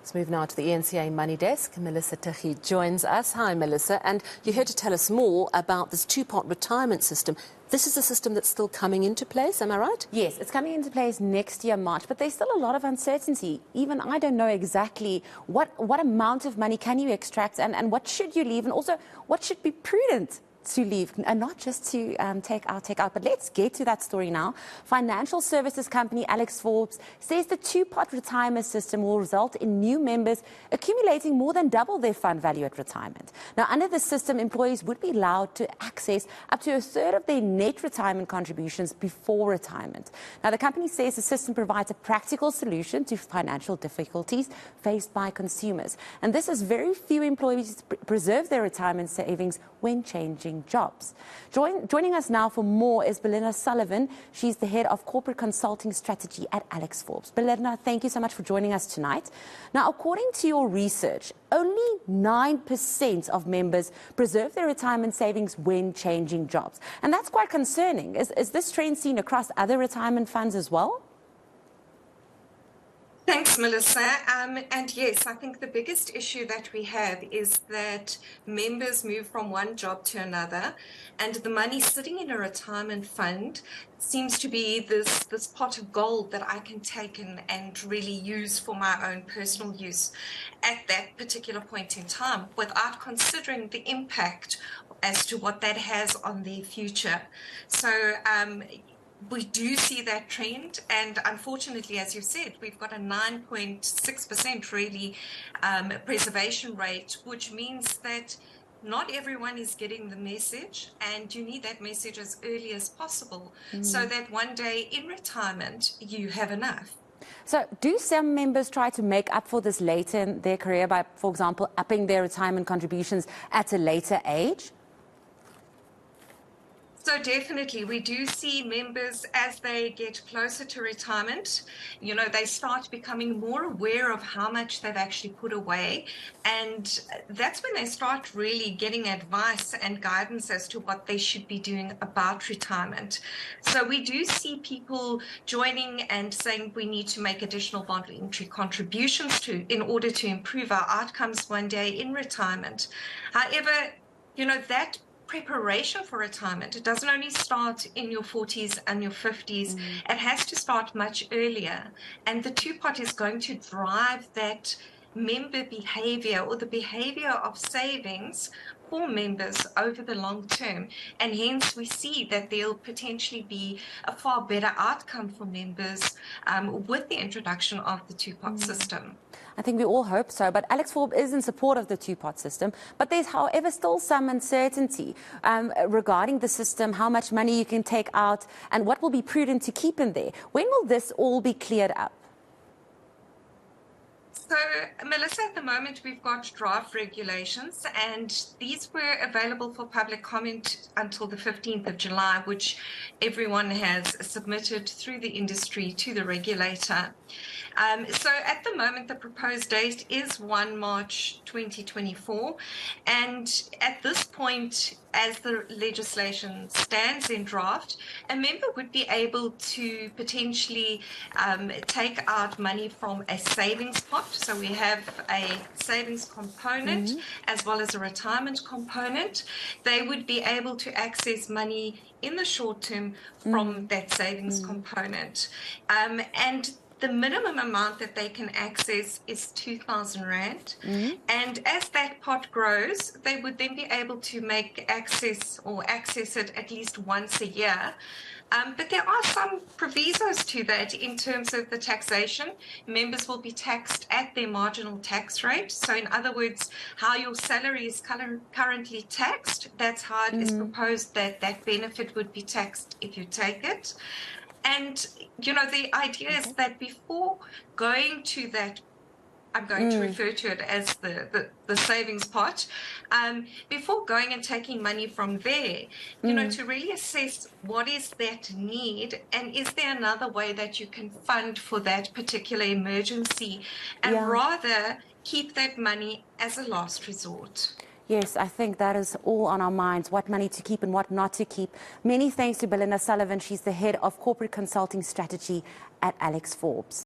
Let's move now to the ENCA Money Desk. Melissa Tichy joins us. Hi, Melissa. And you're here to tell us more about this two-part retirement system. This is a system that's still coming into place, am I right? Yes, it's coming into place next year, March, but there's still a lot of uncertainty. Even I don't know exactly what amount of money can you extract and what should you leave, and also what should be prudent to leave and not just to take out. But let's get to that story now. Financial services company Alex-Forbes says the two-part retirement system will result in new members accumulating more than double their fund value at retirement. Now, under the system, employees would be allowed to access up to a third of their net retirement contributions before retirement. Now, the company says the system provides a practical solution to financial difficulties faced by consumers. And this is very few employees preserve their retirement savings when changing jobs. Joining us now for more is Belinda Sullivan. She's the head of corporate consulting strategy at Alex-Forbes. Belinda, thank you so much for joining us tonight. Now, according to your research, only 9% of members preserve their retirement savings when changing jobs. And that's quite concerning. Is this trend seen across other retirement funds as well? Thanks, Melissa. And yes, I think the biggest issue that we have is that members move from one job to another, and the money sitting in a retirement fund seems to be this pot of gold that I can take and really use for my own personal use at that particular point in time, without considering the impact as to what that has on their future. So we do see that trend, and unfortunately, as you said, we've got a 9.6% really preservation rate, which means that not everyone is getting the message, and you need that message as early as possible so that one day in retirement you have enough. So do some members try to make up for this later in their career by, for example, upping their retirement contributions at a later age? So definitely, we do see members as they get closer to retirement, they start becoming more aware of how much they've actually put away. And that's when they start really getting advice and guidance as to what they should be doing about retirement. So we do see people joining and saying we need to make additional voluntary contributions in order to improve our outcomes one day in retirement. However, that preparation for retirement, it doesn't only start in your 40s and your 50s. It has to start much earlier, and the two-part is going to drive that member behavior, or the behavior of savings for members over the long term, and hence we see that there'll potentially be a far better outcome for members with the introduction of the two-part system. I think we all hope so, but Alexforbes is in support of the two-part system. But there's, however, still some uncertainty regarding the system, how much money you can take out, and what will be prudent to keep in there. When will this all be cleared up? So, Melissa, at the moment we've got draft regulations, and these were available for public comment until the 15th of July, which everyone has submitted through the industry to the regulator. So at the moment, the proposed date is 1 March 2024. And at this point, as the legislation stands in draft, a member would be able to potentially take out money from a savings pot. So we have a savings component as well as a retirement component. They would be able to access money in the short term from that savings component. And the minimum amount that they can access is 2,000 Rand. And as that pot grows, they would then be able to make access it at least once a year. But there are some provisos to that in terms of the taxation. Members will be taxed at their marginal tax rate. So in other words, how your salary is currently taxed, that's how it is proposed that that benefit would be taxed if you take it. And, the idea is that before going to that, I'm going to refer to it as the savings pot, before going and taking money from there, to really assess what is that need, and is there another way that you can fund for that particular emergency, and rather keep that money as a last resort. Yes, I think that is all on our minds, what money to keep and what not to keep. Many thanks to Belinda Sullivan. She's the head of corporate consulting strategy at Alex-Forbes.